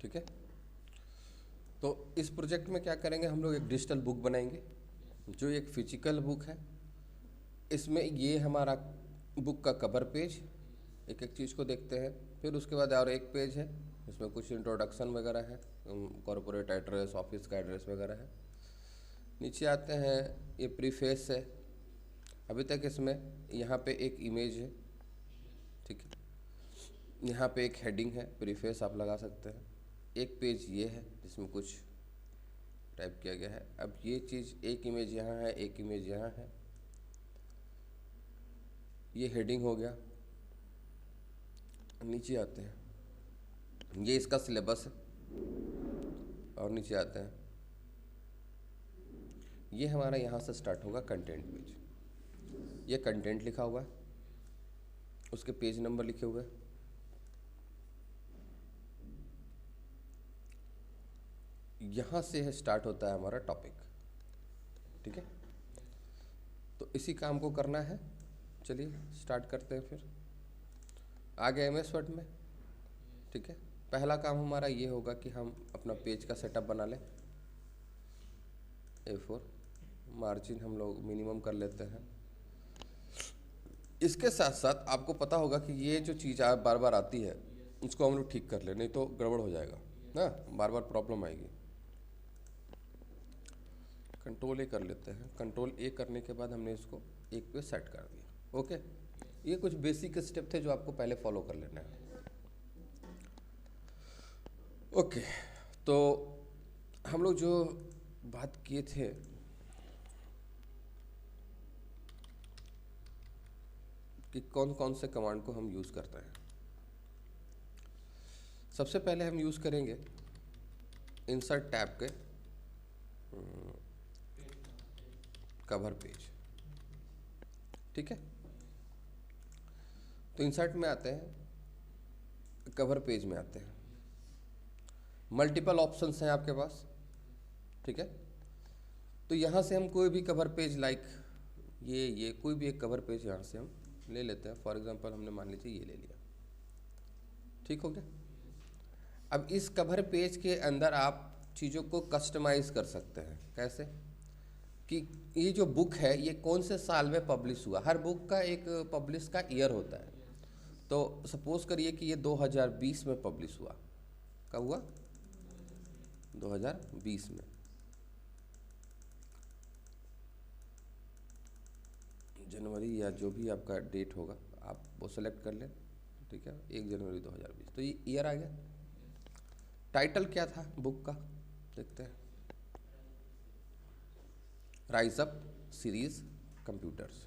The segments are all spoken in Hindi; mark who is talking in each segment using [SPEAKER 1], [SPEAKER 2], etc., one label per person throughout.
[SPEAKER 1] ठीक है। तो इस प्रोजेक्ट में क्या करेंगे, हम लोग एक डिजिटल बुक बनाएंगे जो एक फिजिकल बुक है। इसमें ये हमारा बुक का कवर पेज, एक एक चीज़ को देखते हैं। फिर उसके बाद और एक पेज है, इसमें कुछ इंट्रोडक्शन वगैरह है, कॉरपोरेट एड्रेस, ऑफिस का एड्रेस वगैरह है। नीचे आते हैं, ये प्रीफेस है। अभी तक इसमें यहाँ पे एक इमेज है, ठीक है। यहाँ पे एक हेडिंग है, प्रीफेस आप लगा सकते हैं। एक पेज ये है जिसमें कुछ टाइप किया गया है। अब ये चीज़, एक इमेज यहाँ है, एक इमेज यहाँ है। ये हेडिंग हो गया। नीचे आते हैं, ये इसका सिलेबस है। और नीचे आते हैं, ये हमारा यहाँ से स्टार्ट होगा कंटेंट पेज। ये कंटेंट लिखा हुआ है, उसके पेज नंबर लिखे हुए हैं। यहाँ से स्टार्ट होता है हमारा टॉपिक, ठीक है। तो इसी काम को करना है। चलिए स्टार्ट करते हैं। फिर आगे MS वर्ड में, ठीक है। पहला काम हमारा ये होगा कि हम अपना पेज का सेटअप बना लें। A4 मार्जिन हम लोग मिनिमम कर लेते हैं। इसके साथ साथ आपको पता होगा कि ये जो चीज़ बार बार आती है उसको हम लोग ठीक कर ले, नहीं तो गड़बड़ हो जाएगा ना, बार बार प्रॉब्लम आएगी। Ctrl A कर लेते हैं। Ctrl A करने के बाद हमने इसको एक पे सेट कर दिया। ओके, ये कुछ बेसिक स्टेप थे जो आपको पहले फॉलो कर लेना है। ओके, तो हम लोग जो बात किए थे कि कौन कौन से कमांड को हम यूज़ करते हैं। सबसे पहले हम यूज़ करेंगे इंसर्ट टैब के कवर पेज, ठीक है। तो इंसर्ट में आते हैं, कवर पेज में आते हैं। मल्टीपल ऑप्शंस हैं आपके पास, ठीक है। तो यहाँ से हम कोई भी कवर पेज, लाइक ये कोई भी एक कवर पेज यहाँ से हम ले लेते हैं। फॉर एग्जांपल हमने मान लीजिए ये ले लिया, ठीक हो गया। अब इस कवर पेज के अंदर आप चीज़ों को कस्टमाइज कर सकते हैं। कैसे कि ये जो बुक है ये कौन से साल में पब्लिश हुआ। हर बुक का एक पब्लिश का ईयर होता है। तो सपोज करिए कि ये 2020 में पब्लिश हुआ। कब हुआ? 2020 में। जनवरी या जो भी आपका डेट होगा आप वो सेलेक्ट कर लें, ठीक है। 1 जनवरी 2020, तो ये ईयर आ गया। टाइटल क्या था बुक का, देखते हैं। Rise up series computers.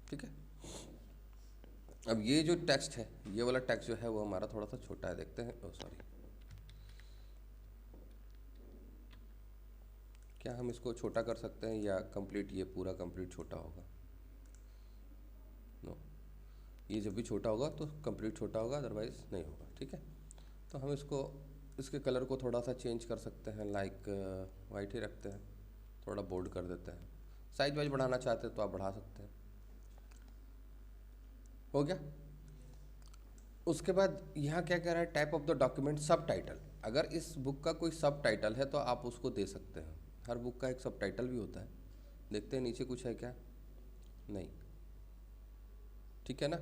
[SPEAKER 1] ठीक है। अब ये जो टेक्स्ट है, ये वाला टेक्स्ट जो है वो हमारा थोड़ा सा छोटा है, देखते हैं। ओ सॉरी, क्या हम इसको छोटा कर सकते हैं या कंप्लीट, ये पूरा कंप्लीट छोटा होगा? नो, ये जब भी छोटा होगा तो कंप्लीट छोटा होगा, अदरवाइज नहीं होगा, ठीक है। तो हम इसको, इसके कलर को थोड़ा सा चेंज कर सकते हैं, लाइक वाइट ही रखते हैं, थोड़ा बोल्ड कर देते हैं। साइज वाइज बढ़ाना चाहते हैं तो आप बढ़ा सकते हैं। हो गया। उसके बाद यहाँ क्या कह रहा है, टाइप ऑफ द डॉक्यूमेंट सब टाइटल। अगर इस बुक का कोई सब टाइटल है तो आप उसको दे सकते हैं। हर बुक का एक सब टाइटल भी होता है। देखते हैं नीचे कुछ है क्या? नहीं, ठीक है ना,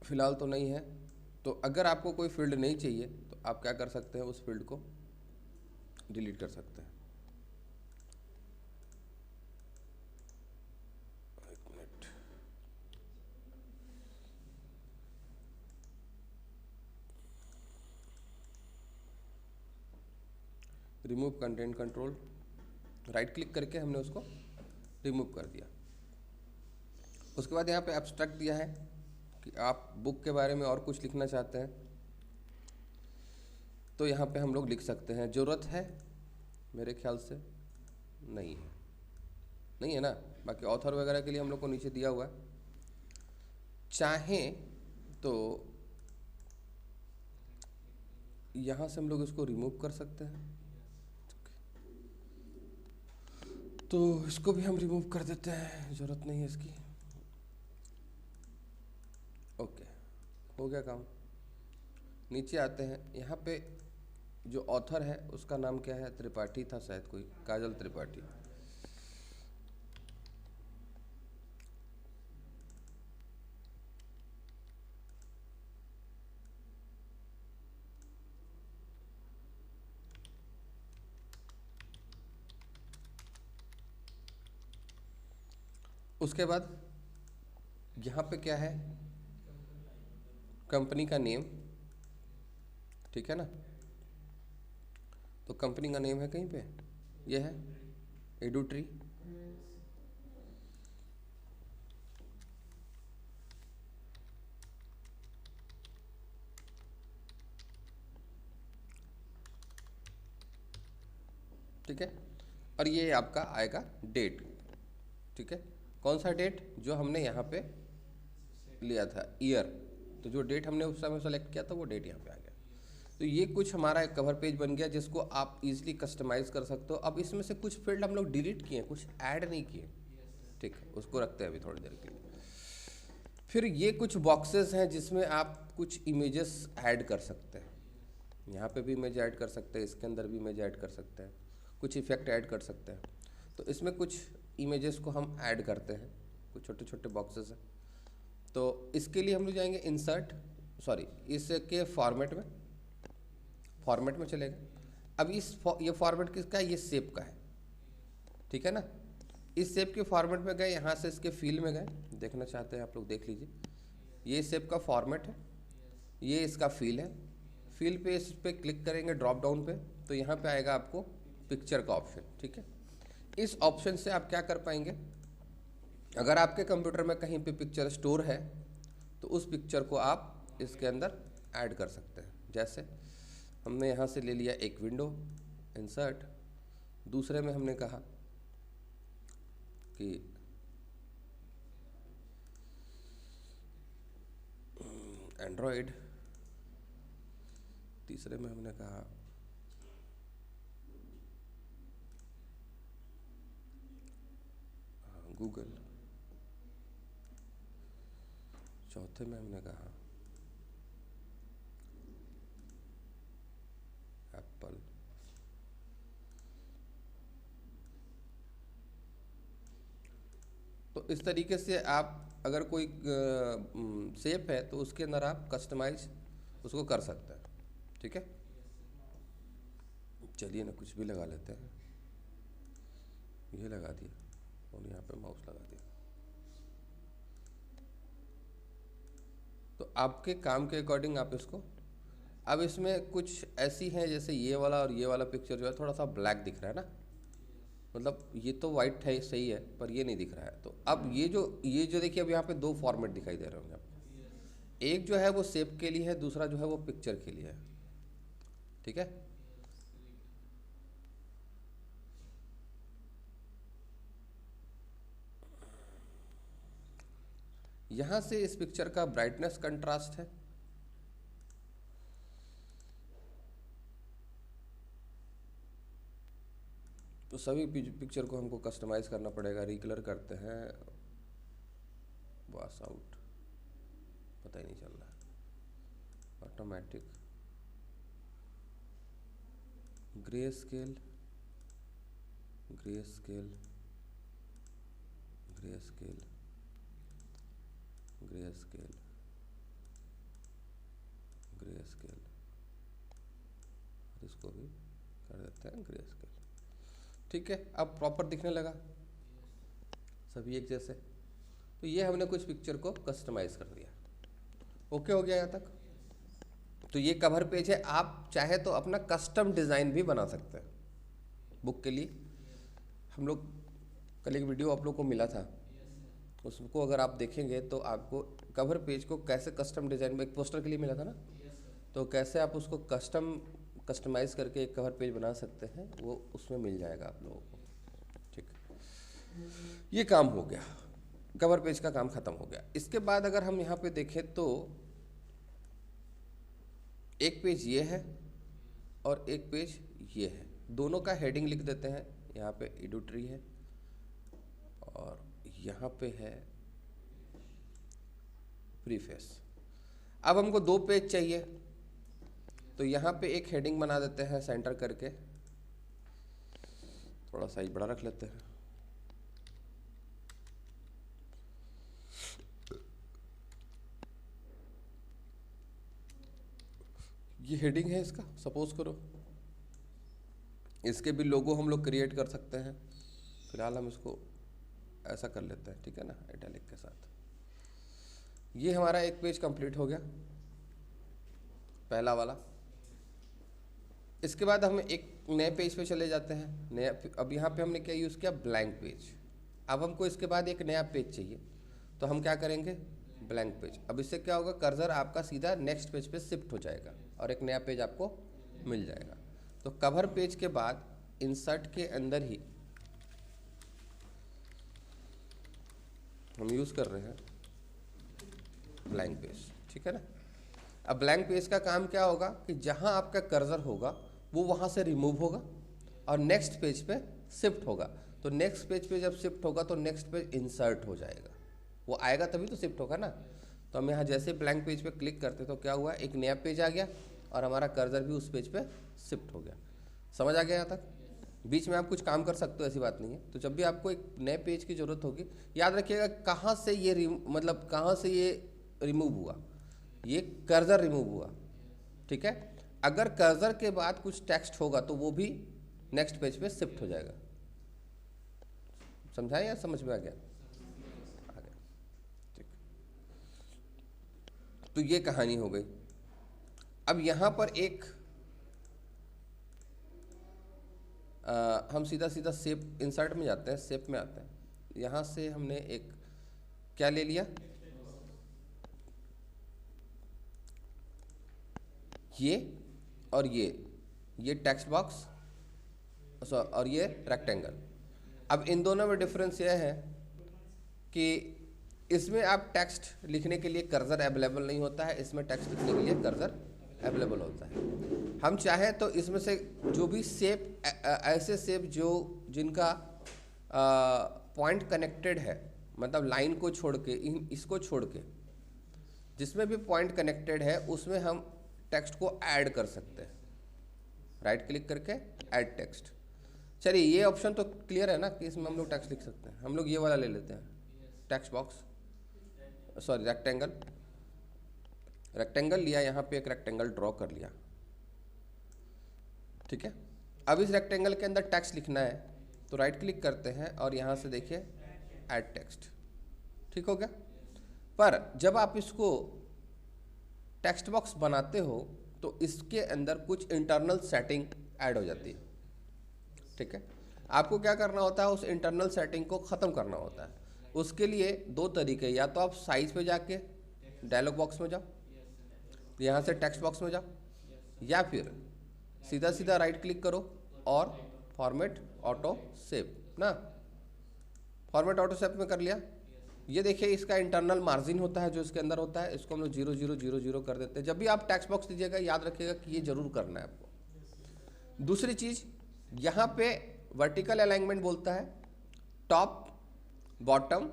[SPEAKER 1] फिलहाल तो नहीं है। तो अगर आपको कोई फील्ड नहीं चाहिए तो आप क्या कर सकते हैं, उस फील्ड को डिलीट कर सकते हैं। एक minute, remove content control, right click करके हमने उसको रिमूव कर दिया। उसके बाद यहाँ पे एब्स्ट्रैक्ट दिया है कि आप बुक के बारे में और कुछ लिखना चाहते हैं तो यहाँ पे हम लोग लिख सकते हैं ज़रूरत है, मेरे ख्याल से नहीं है, नहीं है ना। बाकी ऑथर वगैरह के लिए हम लोग को नीचे दिया हुआ है। चाहें तो यहाँ से हम लोग इसको रिमूव कर सकते हैं, तो इसको भी हम रिमूव कर देते हैं, ज़रूरत नहीं है इसकी। ओके, हो गया काम। नीचे आते हैं, यहाँ पे जो ऑथर है उसका नाम क्या है, त्रिपाठी था शायद, कोई काजल त्रिपाठी। उसके बाद यहाँ पे क्या है, कंपनी का नेम, ठीक है ना। तो कंपनी का नेम है कहीं पे, ये है एडुट्री। ठीक है, और ये आपका आएगा डेट, ठीक है। कौन सा डेट, जो हमने यहाँ पे लिया था ईयर, तो जो डेट हमने उस समय सेलेक्ट किया था वो डेट यहाँ पे आ गया। तो ये कुछ हमारा एक कवर पेज बन गया जिसको आप इजीली कस्टमाइज़ कर सकते हो। अब इसमें से कुछ फील्ड हम लोग डिलीट किए, कुछ ऐड नहीं किए, ठीक है, उसको रखते हैं अभी थोड़ी देर के लिए। फिर ये कुछ बॉक्सेस हैं जिसमें आप कुछ इमेजेस ऐड कर सकते हैं। यहाँ पे भी इमेज ऐड कर सकते हैं, इसके अंदर भी इमेज ऐड कर सकते हैं, कुछ इफेक्ट ऐड कर सकते हैं। तो इसमें कुछ इमेजेस को हम ऐड करते हैं, कुछ छोटे छोटे बॉक्सेस हैं। तो इसके लिए हम लोग जाएंगे इंसर्ट, सॉरी इसके फॉर्मेट में चलेगा। अब ये फॉर्मेट किसका है, ये शेप का है, ठीक है ना। इस शेप के फॉर्मेट में गए, यहाँ से इसके फील में गए, देखना चाहते हैं आप लोग देख लीजिए। ये शेप का फॉर्मेट है, ये इसका फील है। फील पे इस पे क्लिक करेंगे ड्रॉप डाउन पे, तो यहाँ पे आएगा आपको पिक्चर का ऑप्शन, ठीक है। इस ऑप्शन से आप क्या कर पाएंगे, अगर आपके कंप्यूटर में कहीं पे पिक्चर स्टोर है तो उस पिक्चर को आप इसके अंदर ऐड कर सकते हैं। जैसे हमने यहाँ से ले लिया एक विंडो, इंसर्ट, दूसरे में हमने कहा कि एंड्रॉयड, तीसरे में हमने कहा गूगल, चौथे में हमने कहा एप्पल, तो इस तरीके से आप अगर कोई शेप है तो उसके अंदर आप कस्टमाइज उसको कर सकते हैं, ठीक है। चलिए ना कुछ भी लगा लेते हैं, ये लगा दिया और यहाँ पे माउस लगा दिया। तो आपके काम के अकॉर्डिंग आप इसको, अब इसमें कुछ ऐसी हैं जैसे ये वाला और ये वाला पिक्चर जो है थोड़ा सा ब्लैक दिख रहा है ना, मतलब ये तो वाइट है सही है पर ये नहीं दिख रहा है। तो अब ये जो देखिए, अब यहाँ पे दो फॉर्मेट दिखाई दे रहे होंगे आपको, एक जो है वो शेप के लिए है, दूसरा जो है वो पिक्चर के लिए है, ठीक है। यहाँ से इस पिक्चर का ब्राइटनेस कंट्रास्ट है, तो सभी पिक्चर को हमको कस्टमाइज करना पड़ेगा। रिकलर करते हैं, वॉश आउट, पता ही नहीं चल रहा है, automatic, grey scale, grey scale, grey scale, grey scale, grey scale, इसको भी कर देते हैं ग्रे स्केल, ठीक है। अब प्रॉपर दिखने लगा, सभी एक जैसे। तो ये हमने कुछ पिक्चर को कस्टमाइज कर दिया, ओके हो गया यहाँ तक। तो ये कवर पेज है, आप चाहे तो अपना कस्टम डिज़ाइन भी बना सकते हैं बुक के लिए। हम लोग कल एक वीडियो आप लोग को मिला था, उसको अगर आप देखेंगे तो आपको कवर पेज को कैसे कस्टम डिज़ाइन में, एक पोस्टर के लिए मिला था ना, तो कैसे आप उसको कस्टम कस्टमाइज़ करके एक कवर पेज बना सकते हैं, वो उसमें मिल जाएगा आप लोगों को। ठीक है, ये काम हो गया, कवर पेज का काम खत्म हो गया। इसके बाद अगर हम यहाँ पे देखें तो एक पेज ये है और एक पेज ये है, दोनों का हेडिंग लिख देते हैं। यहाँ पे एडुट्री है और यहाँ पे है प्रीफेस। अब हमको 2 पेज चाहिए, तो यहाँ पे एक हेडिंग बना देते हैं सेंटर करके, थोड़ा साइज बड़ा रख लेते हैं। ये हेडिंग है इसका, सपोज करो। इसके भी लोगो हम लोग क्रिएट कर सकते हैं, फिलहाल हम इसको ऐसा कर लेते हैं, ठीक है ना, इटैलिक के साथ। ये हमारा एक पेज कंप्लीट हो गया, पहला वाला। इसके बाद हम एक नए पेज पे चले जाते हैं, नया। अब यहाँ पे हमने क्या यूज़ किया, ब्लैंक पेज। अब हमको इसके बाद एक नया पेज चाहिए, तो हम क्या करेंगे, ब्लैंक पेज। अब इससे क्या होगा, कर्सर आपका सीधा नेक्स्ट पेज पे शिफ्ट हो जाएगा और एक नया पेज आपको मिल जाएगा। तो कवर पेज के बाद इंसर्ट के अंदर ही हम यूज़ कर रहे हैं ब्लैंक पेज, ठीक है ना। अब ब्लैंक पेज का काम क्या होगा कि जहां आपका कर्सर होगा वो वहां से रिमूव होगा और नेक्स्ट पेज पे शिफ्ट होगा। तो नेक्स्ट पेज पे जब शिफ्ट होगा तो नेक्स्ट पेज इंसर्ट हो जाएगा, वो आएगा तभी तो शिफ्ट होगा ना। तो हम यहाँ जैसे ब्लैंक पेज पे क्लिक करते तो क्या हुआ, एक नया पेज आ गया और हमारा कर्सर भी उस पेज पे शिफ्ट हो गया। समझ आ गया यहाँ तक? बीच में आप कुछ काम कर सकते हो, ऐसी बात नहीं है। तो जब भी आपको एक नए पेज की ज़रूरत होगी, याद रखिएगा कहाँ से ये मतलब कहाँ से ये रिमूव हुआ, ये कर्सर रिमूव हुआ, ठीक है। अगर कर्सर के बाद कुछ टेक्स्ट होगा तो वो भी नेक्स्ट पेज पे शिफ्ट हो जाएगा। समझाए या समझ में आ गया? आ गया, ठीक। तो ये कहानी हो गई। अब यहाँ पर एक हम सीधा सीधा शेप इंसर्ट में जाते हैं, शेप में आते हैं। यहाँ से हमने एक क्या ले लिया, ये और ये टेक्स्ट बॉक्स और ये रेक्टेंगल। अब इन दोनों में डिफरेंस यह है कि इसमें आप टेक्स्ट लिखने के लिए कर्सर अवेलेबल नहीं होता है, इसमें टेक्स्ट लिखने के लिए कर्सर अवेलेबल होता है। हम चाहें तो इसमें से जो भी शेप, ऐसे शेप जो जिनका पॉइंट कनेक्टेड है, मतलब लाइन को छोड़ के, इसको छोड़ के जिसमें भी पॉइंट कनेक्टेड है उसमें हम टेक्स्ट को ऐड कर सकते हैं। राइट क्लिक करके ऐड टेक्स्ट। चलिए ये ऑप्शन तो क्लियर है ना कि इसमें हम लोग टेक्स्ट लिख सकते हैं। हम लोग ये वाला ले लेते हैं, text box, sorry rectangle. Rectangle लिया, यहाँ पे एक रेक्टेंगल ड्रॉ कर लिया, ठीक है। अब इस रेक्टेंगल के अंदर टेक्स्ट लिखना है तो राइट क्लिक करते हैं और यहाँ से देखिए ऐड टेक्स्ट, ठीक हो गया। पर जब आप इसको टेक्स्ट बॉक्स बनाते हो तो इसके अंदर कुछ इंटरनल सेटिंग ऐड हो जाती है, ठीक है। आपको क्या करना होता है, उस इंटरनल सेटिंग को ख़त्म करना होता है। उसके लिए 2 तरीके, या तो आप साइज पे जाके डायलॉग बॉक्स में जाओ, यहाँ से टेक्स्ट बॉक्स में जाओ, या फिर सीधा सीधा राइट क्लिक करो और फॉर्मेट ऑटो सेव ना, फॉर्मेट ऑटो सेव में कर लिया। ये देखिए इसका इंटरनल मार्जिन होता है जो इसके अंदर होता है, इसको हम लोग 0000 कर देते हैं। जब भी आप टेक्स्ट बॉक्स दीजिएगा याद रखिएगा कि ये जरूर करना है आपको। दूसरी चीज़, यहाँ पे वर्टिकल अलाइनमेंट बोलता है टॉप, बॉटम,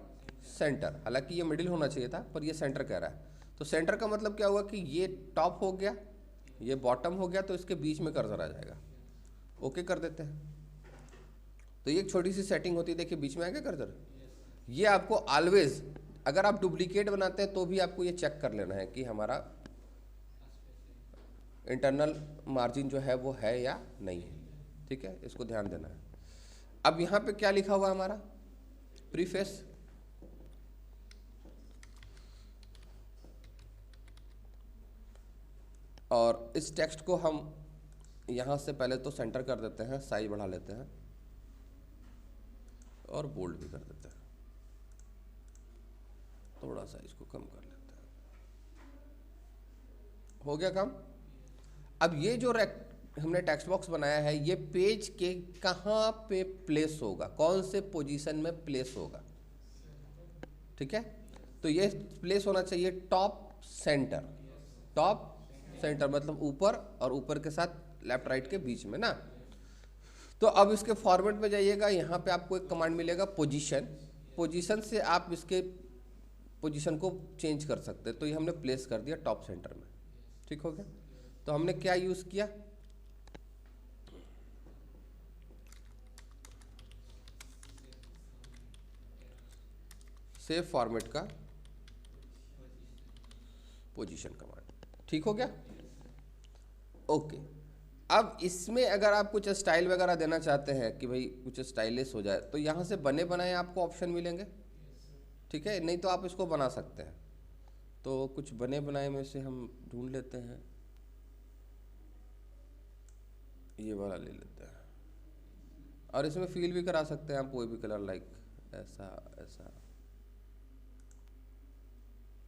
[SPEAKER 1] सेंटर। हालांकि ये मिडिल होना चाहिए था पर ये सेंटर कह रहा है। तो सेंटर का मतलब क्या हुआ कि ये टॉप हो गया, ये बॉटम हो गया, तो इसके बीच में कर्सर आ जाएगा। ओके कर देते हैं। तो ये एक छोटी सी सेटिंग होती है, देखिए बीच में आ गया कर्सर। ये आपको ऑलवेज, अगर आप डुप्लीकेट बनाते हैं तो भी आपको ये चेक कर लेना है कि हमारा इंटरनल मार्जिन जो है वो है या नहीं है, ठीक है, इसको ध्यान देना है। अब यहाँ पे क्या लिखा हुआ है हमारा, प्रीफेस। और इस टेक्स्ट को हम यहाँ से पहले तो सेंटर कर देते हैं, साइज बढ़ा लेते हैं और बोल्ड भी कर देते हैं, थोड़ा सा इसको कम कर लेते हैं। हो गया काम। अब ये जो हमने टेक्स्ट बॉक्स बनाया है, ये पेज के कहाँ पे प्लेस होगा, कौन से पोजीशन में प्लेस होगा, ठीक है। तो ये प्लेस होना चाहिए टॉप सेंटर, टॉप सेंटर मतलब ऊपर, और ऊपर के साथ लेफ्ट राइट के बीच में ना। तो अब इसके फॉर्मेट में जाइएगा, यहाँ पे आपको एक कमांड मिलेगा पोजीशन, पोजीशन से आप इसके पोजीशन को चेंज कर सकते हैं। तो ये हमने प्लेस कर दिया टॉप सेंटर में, ठीक हो गया। तो हमने क्या यूज किया, सेव फॉर्मेट का पोजीशन कमांड, ठीक हो गया, ओके। अब इसमें अगर आप कुछ स्टाइल वगैरह देना चाहते हैं कि भाई कुछ स्टाइलिश हो जाए, तो यहाँ से बने बनाए आपको ऑप्शन मिलेंगे, ठीक है। नहीं तो आप इसको बना सकते हैं। तो कुछ बने बनाए में से हम ढूंढ लेते हैं, ये वाला ले लेते हैं, और इसमें फील भी करा सकते हैं आप कोई भी कलर, लाइक ऐसा ऐसा,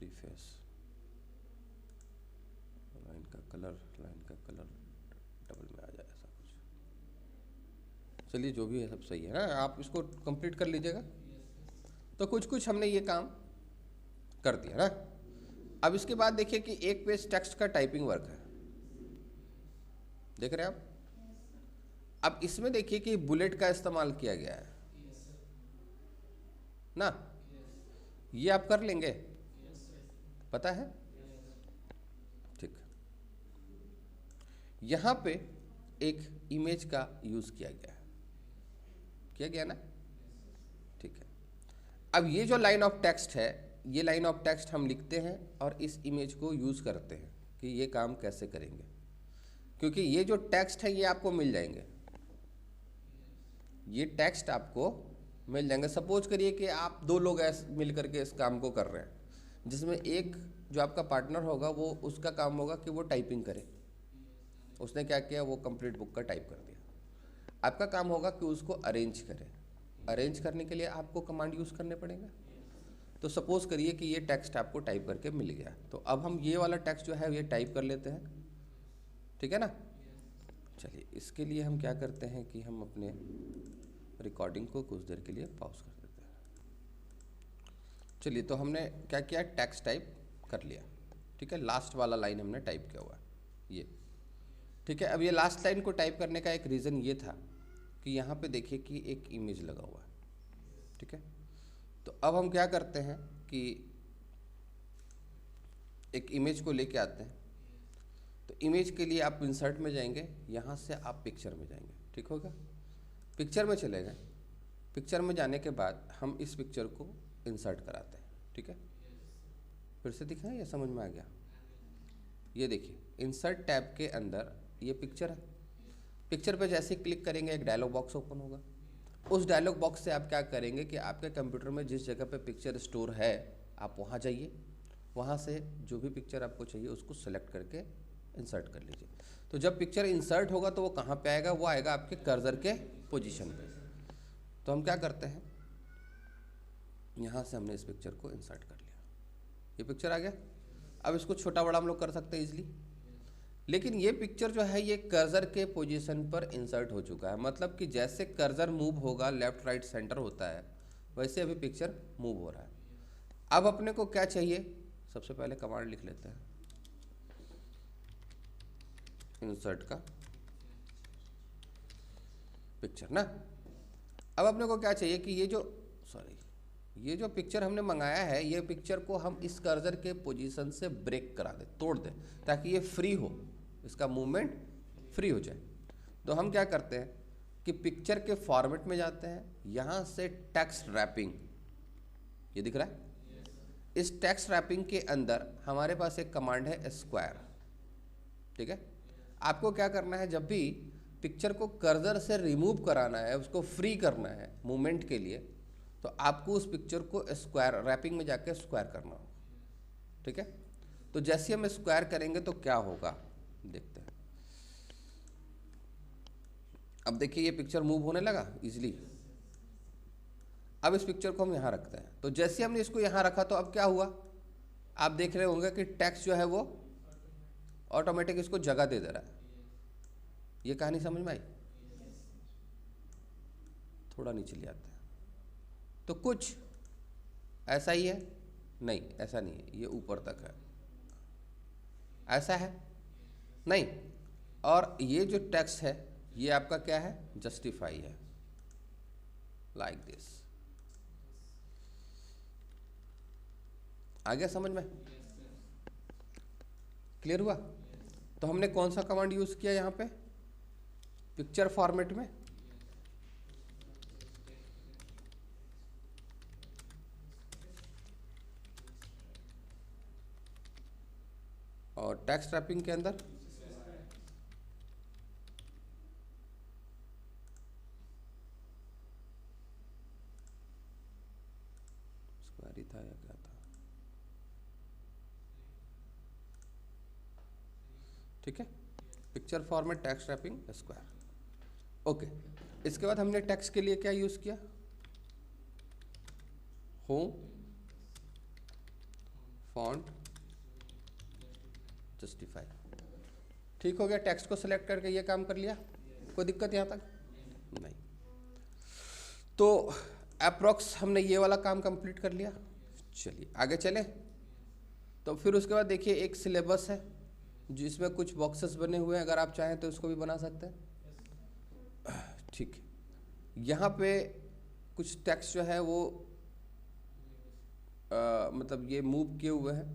[SPEAKER 1] रिफेस, लाइन का कलर डबल में आ जाए, ऐसा कुछ। चलिए जो भी है सब सही है ना, आप इसको कंप्लीट कर लीजिएगा। तो कुछ हमने ये काम कर दिया ना। अब इसके बाद देखिए कि एक पेज टेक्स्ट का टाइपिंग वर्क है, देख रहे हैं आप। अब इसमें देखिए कि बुलेट का इस्तेमाल किया गया है ना, ये आप कर लेंगे, पता है, ठीक। यहां पे एक इमेज का यूज किया गया ना, ठीक है। अब ये जो लाइन ऑफ टेक्स्ट है, ये लाइन ऑफ टेक्स्ट हम लिखते हैं और इस इमेज को यूज करते हैं कि ये काम कैसे करेंगे, क्योंकि ये जो टेक्स्ट है ये आपको मिल जाएंगे, ये टेक्स्ट आपको मिल जाएंगे। सपोज करिए कि आप दो लोग मिल करके इस काम को कर रहे हैं, जिसमें एक जो आपका पार्टनर होगा वो, उसका काम होगा कि वो टाइपिंग करे। उसने क्या किया, वो कंप्लीट बुक का टाइप कर दिया। आपका काम होगा कि उसको अरेंज करे। अरेंज करने के लिए आपको कमांड यूज़ करने पड़ेगा। तो सपोज करिए कि ये टेक्स्ट आपको टाइप करके मिल गया, तो अब हम ये वाला टेक्स्ट जो है ये टाइप कर लेते हैं, ठीक है ना। चलिए इसके लिए हम क्या करते हैं कि हम अपने रिकॉर्डिंग को कुछ देर के लिए पॉज कर देते हैं। चलिए तो हमने क्या किया, टेक्स्ट टाइप कर लिया, ठीक है। लास्ट वाला लाइन हमने टाइप किया हुआ है ये, ठीक है। अब ये लास्ट लाइन को टाइप करने का एक रीज़न ये था कि यहाँ पे देखिए कि एक इमेज लगा हुआ है, ठीक है। तो अब हम क्या करते हैं कि एक इमेज को लेके आते हैं। तो इमेज के लिए आप इंसर्ट में जाएंगे, यहाँ से आप पिक्चर में जाएंगे, ठीक होगा। पिक्चर में चले गए, पिक्चर में जाने के बाद हम इस पिक्चर को इंसर्ट कराते हैं, ठीक है। फिर से दिखाएं या समझ में आ गया। ये देखिए इंसर्ट टैब के अंदर ये पिक्चर है। पिक्चर पे जैसे ही क्लिक करेंगे एक डायलॉग बॉक्स ओपन होगा। उस डायलॉग बॉक्स से आप क्या करेंगे कि आपके कंप्यूटर में जिस जगह पे पिक्चर स्टोर है आप वहाँ जाइए, वहाँ से जो भी पिक्चर आपको चाहिए उसको सेलेक्ट करके इंसर्ट कर लीजिए। तो जब पिक्चर इंसर्ट होगा तो वो कहाँ पे आएगा, वो आएगा आपके कर्सर के पोजीशन पे। तो हम क्या करते हैं, यहाँ से हमने इस पिक्चर को इंसर्ट कर लिया, ये पिक्चर आ गया। अब इसको छोटा बड़ा हम लोग कर सकते हैं इजीली, लेकिन ये पिक्चर जो है ये कर्सर के पोजीशन पर इंसर्ट हो चुका है। मतलब कि जैसे कर्सर मूव होगा, लेफ्ट राइट सेंटर होता है, वैसे अभी पिक्चर मूव हो रहा है। अब अपने को क्या चाहिए, सबसे पहले कमांड लिख लेते हैं इंसर्ट का पिक्चर ना। अब अपने को क्या चाहिए कि ये जो पिक्चर हमने मंगाया है, ये पिक्चर को हम इस कर्सर के पोजीशन से ब्रेक करा दें, तोड़ दें, ताकि ये फ्री हो, इसका मूवमेंट फ्री हो जाए। तो हम क्या करते हैं कि पिक्चर के फॉर्मेट में जाते हैं, यहाँ से टेक्स्ट रैपिंग, ये दिख रहा है। इस टेक्स्ट रैपिंग के अंदर हमारे पास एक कमांड है स्क्वायर, ठीक है। आपको क्या करना है, जब भी पिक्चर को कर्सर से रिमूव कराना है, उसको फ्री करना है मूवमेंट के लिए, तो आपको उस पिक्चर को स्क्वायर रैपिंग में जाके स्क्वायर करना होगा, ठीक है। तो जैसे हम स्क्वायर करेंगे तो क्या होगा देखते हैं। अब देखिए ये पिक्चर मूव होने लगा इजीली। अब इस पिक्चर को हम यहाँ रखते हैं। तो जैसे हमने इसको यहाँ रखा तो अब क्या हुआ, आप देख रहे होंगे कि टेक्स्ट जो है वो ऑटोमेटिक इसको जगह दे रहा है। ये कहानी समझ में आई? थोड़ा नीचे ले आते हैं तो कुछ ऐसा ही है, नहीं ऐसा नहीं है, ये ऊपर तक है, ऐसा है नहीं, और ये जो टेक्स्ट है ये आपका क्या है, जस्टिफाई है, लाइक दिस। आ गया समझ में? क्लियर हुआ? तो हमने कौन सा कमांड यूज किया यहाँ पे पिक्चर फॉर्मेट में? और टेक्स्ट रैपिंग के अंदर स्क्वायर ही था या क्या था? ठीक है, picture format text wrapping square. Okay, इसके बाद हमने टेक्स्ट के लिए क्या यूज किया? Home font justify. ठीक हो गया, टेक्स्ट को सिलेक्ट करके ये काम कर लिया, कोई दिक्कत यहाँ तक नहीं? तो अप्रॉक्स हमने ये वाला काम कंप्लीट कर लिया। चलिए आगे चले। तो फिर उसके बाद देखिए एक सिलेबस है जिसमें कुछ बॉक्सेस बने हुए हैं, अगर आप चाहें तो इसको भी बना सकते हैं। ठीक है, यहाँ पे कुछ टेक्स्ट जो है वो मतलब ये मूव किए हुए हैं,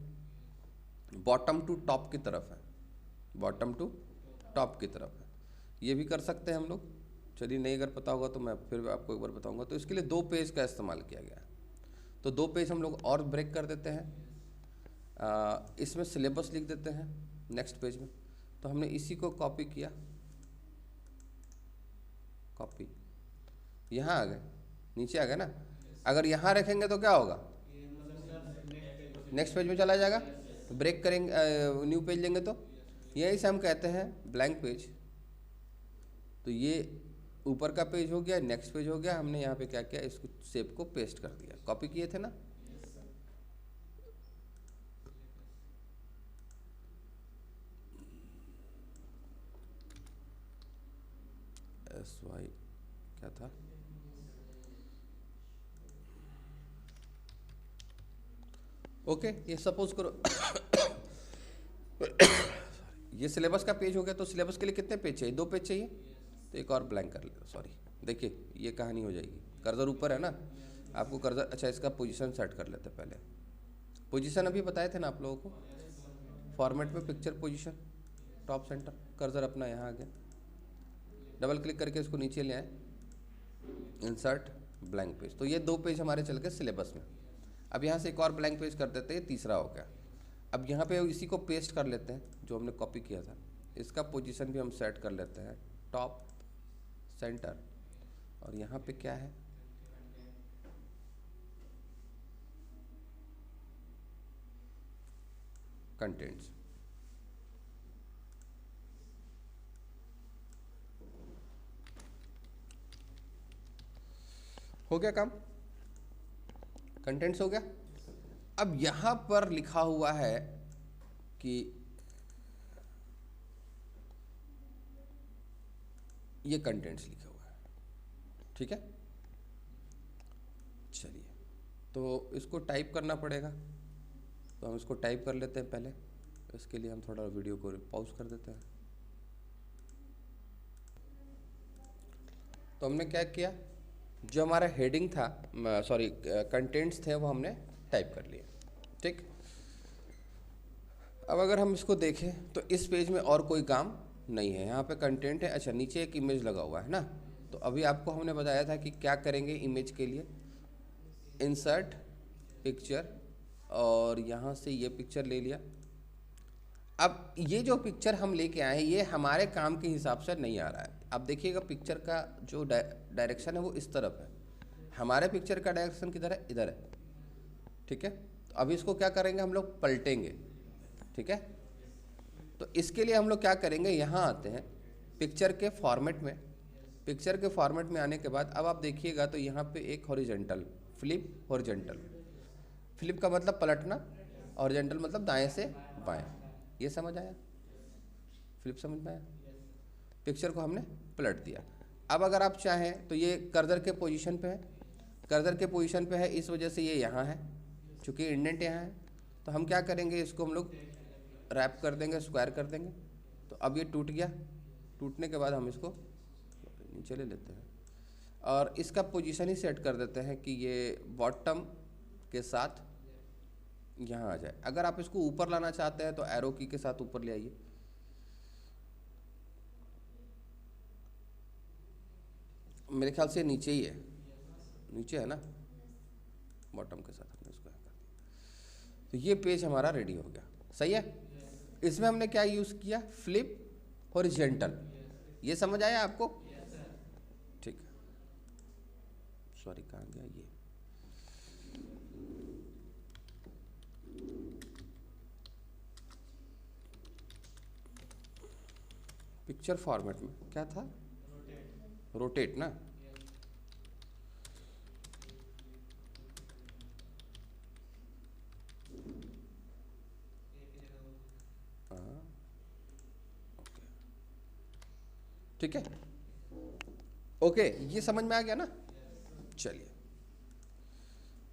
[SPEAKER 1] बॉटम टू टॉप की तरफ है, बॉटम टू टॉप की तरफ है। ये भी कर सकते हैं हम लोग। चलिए नहीं अगर पता होगा तो मैं फिर आपको एक बार बताऊंगा। तो इसके लिए 2 पेज का इस्तेमाल किया गया है। तो 2 पेज हम लोग और ब्रेक कर देते हैं, इसमें सिलेबस लिख देते हैं नेक्स्ट पेज में। तो हमने इसी को कॉपी किया, कॉपी, यहाँ आ गए, नीचे आ गए ना। अगर यहाँ रखेंगे तो क्या होगा, नेक्स्ट पेज में चला जाएगा। तो ब्रेक करेंगे, न्यू पेज लेंगे तो यही से हम कहते हैं ब्लैंक पेज। तो ये ऊपर का पेज हो गया, नेक्स्ट पेज हो गया। हमने यहाँ पे क्या किया, इसको शेप को पेस्ट कर दिया, कॉपी किए थे ना। SY क्या था, ओके ये सपोज करो ये सिलेबस का पेज हो गया। तो सिलेबस के लिए कितने पेज चाहिए, 2 पेज चाहिए। तो एक और ब्लैंक कर लेते, सॉरी, देखिए ये कहानी हो जाएगी। कर्सर ऊपर है ना, आपको कर्सर, अच्छा इसका पोजीशन सेट कर लेते हैं पहले। पोजीशन अभी बताए थे ना आप लोगों को, फॉर्मेट में picture position top centre, cursor अपना यहाँ आ गया। डबल क्लिक करके इसको नीचे ले आए, इंसर्ट ब्लैंक पेज। तो ये 2 पेज हमारे चल गए सिलेबस में। अब यहाँ से एक और ब्लैंक पेज कर देते हैं, तीसरा हो गया। अब यहाँ पे इसी को पेस्ट कर लेते हैं जो हमने कॉपी किया था। इसका पोजीशन भी हम सेट कर लेते हैं टॉप सेंटर। और यहाँ पे क्या है, कंटेंट्स। हो गया काम, कंटेंट्स हो गया। अब यहां पर लिखा हुआ है कि ये कंटेंट्स लिखा हुआ है, ठीक है। चलिए तो इसको टाइप करना पड़ेगा, तो हम इसको टाइप कर लेते हैं पहले। इसके लिए हम थोड़ा वीडियो को पॉज कर देते हैं। तो हमने क्या किया, जो हमारा हेडिंग था, सॉरी कंटेंट्स थे, वो हमने टाइप कर लिए, ठीक। अब अगर हम इसको देखें तो इस पेज में और कोई काम नहीं है, यहाँ पे कंटेंट है। अच्छा नीचे एक इमेज लगा हुआ है ना। तो अभी आपको हमने बताया था कि क्या करेंगे इमेज के लिए, इंसर्ट पिक्चर, और यहाँ से ये पिक्चर ले लिया। अब ये जो पिक्चर हम लेके आए हैं ये हमारे काम के हिसाब से नहीं आ रहा है। अब देखिएगा पिक्चर का जो डायरेक्शन है वो इस तरफ है, हमारे पिक्चर का डायरेक्शन किधर है, इधर है, ठीक है। तो अभी इसको क्या करेंगे, हम लोग पलटेंगे, ठीक है। तो इसके लिए हम लोग क्या करेंगे, यहाँ आते हैं पिक्चर के फॉर्मेट में। पिक्चर के फॉर्मेट में आने के बाद अब आप देखिएगा तो यहाँ पे एक हॉरिजेंटल, फ्लिप हॉरिजेंटल। फ्लिप का मतलब पलटना, हॉरिजेंटल मतलब दाएं से बाएं। ये समझ आया, फ्लिप समझ में आया। पिक्चर को हमने पलट दिया। अब अगर आप चाहें तो ये कर्सर के पोजीशन पे है, कर्सर के पोजीशन पे है, इस वजह से ये यहाँ है, चूँकि इंडेंट यहाँ है, तो हम क्या करेंगे, इसको हम लोग रैप कर देंगे, स्क्वायर कर देंगे। तो अब ये टूट गया, टूटने के बाद हम इसको नीचे ले लेते हैं और इसका पोजीशन ही सेट कर देते हैं कि ये बॉटम के साथ यहाँ आ जाए। अगर आप इसको ऊपर लाना चाहते हैं तो एरो की के साथ ऊपर ले आइए। मेरे ख्याल से नीचे ही है, नीचे है ना, बॉटम के साथ हमने इसको यहाँ कर दिया। तो ये पेज हमारा रेडी हो गया, सही है। इसमें हमने क्या यूज़ किया, फ्लिप हॉरिजॉन्टल। ये समझ आया आपको? ठीक है, सॉरी कहाँ गया ये, पिक्चर फॉर्मेट में क्या था, रोटेट ना। ठीक है, ओके, ये समझ में आ गया ना। चलिए,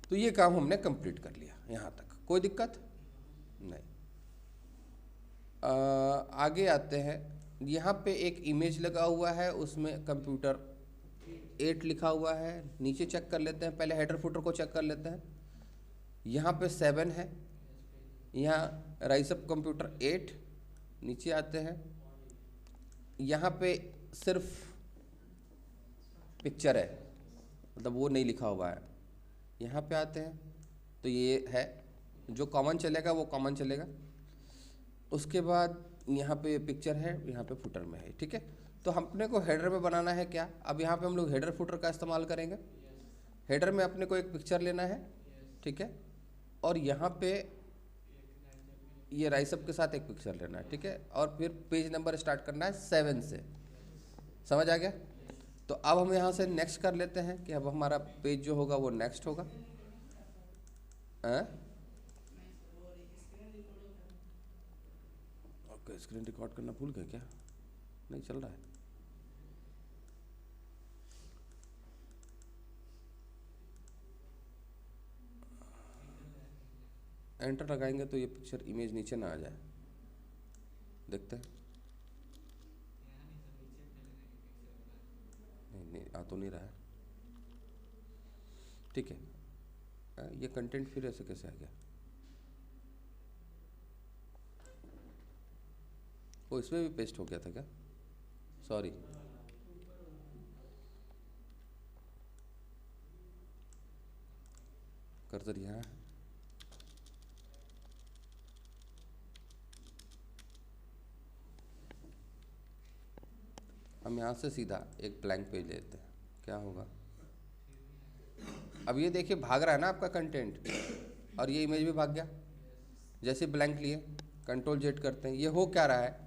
[SPEAKER 1] तो ये काम हमने कंप्लीट कर लिया, यहाँ तक कोई दिक्कत नहीं। आगे आते हैं, यहाँ पे एक इमेज लगा हुआ है, उसमें कंप्यूटर 8 लिखा हुआ है। नीचे चेक कर लेते हैं, पहले हेडर फुटर को चेक कर लेते हैं। यहाँ पे 7 है, यहाँ राइज अप कंप्यूटर 8। नीचे आते हैं, यहाँ पे सिर्फ पिक्चर है, मतलब वो नहीं लिखा हुआ है। यहाँ पे आते हैं तो ये है, जो कॉमन चलेगा वो कॉमन चलेगा। उसके बाद यहाँ पे पिक्चर है, यहाँ पे फुटर में है, ठीक है। तो अपने को हेडर में बनाना है क्या, अब यहाँ पे हम लोग हेडर फुटर का इस्तेमाल करेंगे। हेडर में अपने को एक पिक्चर लेना है, ठीक है, और यहाँ पे ये राइसअप के साथ एक पिक्चर लेना है, ठीक है, और फिर पेज नंबर स्टार्ट करना है 7 से। समझ आ गया? तो अब हम यहाँ से नेक्स्ट कर लेते हैं कि अब हमारा पेज जो होगा वो नेक्स्ट होगा। ओके, स्क्रीन रिकॉर्ड करना भूल गए क्या? नहीं चल रहा है। एंटर लगाएंगे तो ये पिक्चर इमेज नीचे ना आ जाए, देखते हैं। नहीं, आ तो नहीं रहा है, ठीक है। ये कंटेंट फिर ऐसे कैसे आ गया? वो इसमें भी पेस्ट हो गया था क्या? सॉरी, कर्सर यहाँ है। हम यहाँ से सीधा एक ब्लैंक पेज लेते हैं, क्या होगा? अब ये देखिए भाग रहा है ना आपका कंटेंट, और ये इमेज भी भाग गया। जैसे ब्लैंक लिए कंट्रोल जेड करते हैं, ये हो क्या रहा है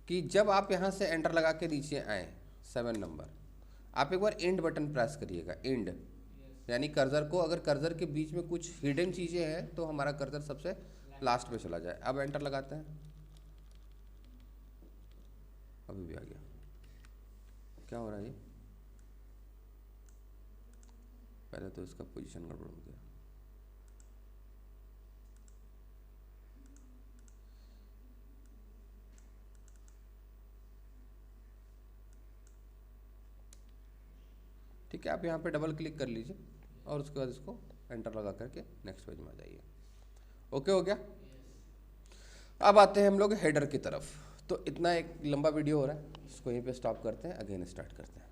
[SPEAKER 1] कि जब आप यहाँ से एंटर लगा के नीचे आए 7 नंबर, आप एक बार एंड बटन प्रेस करिएगा। एंड यानी कर्सर को, अगर कर्सर के बीच में कुछ हिडन चीज़ें हैं तो हमारा कर्सर सबसे लास्ट पे चला जाए। अब एंटर लगाते हैं, अभी भी आ गया। क्या हो रहा है ये? पहले तो इसका पोजीशन गड़बड़ हो गया। ठीक है, आप यहाँ पे डबल क्लिक कर लीजिए और उसके बाद इसको एंटर लगा करके नेक्स्ट पेज में आ जाइए। ओके हो गया। अब आते हैं हम लोग हेडर की तरफ। तो इतना एक लंबा वीडियो हो रहा है, इसको यहीं पे स्टॉप करते हैं, अगेन स्टार्ट करते हैं।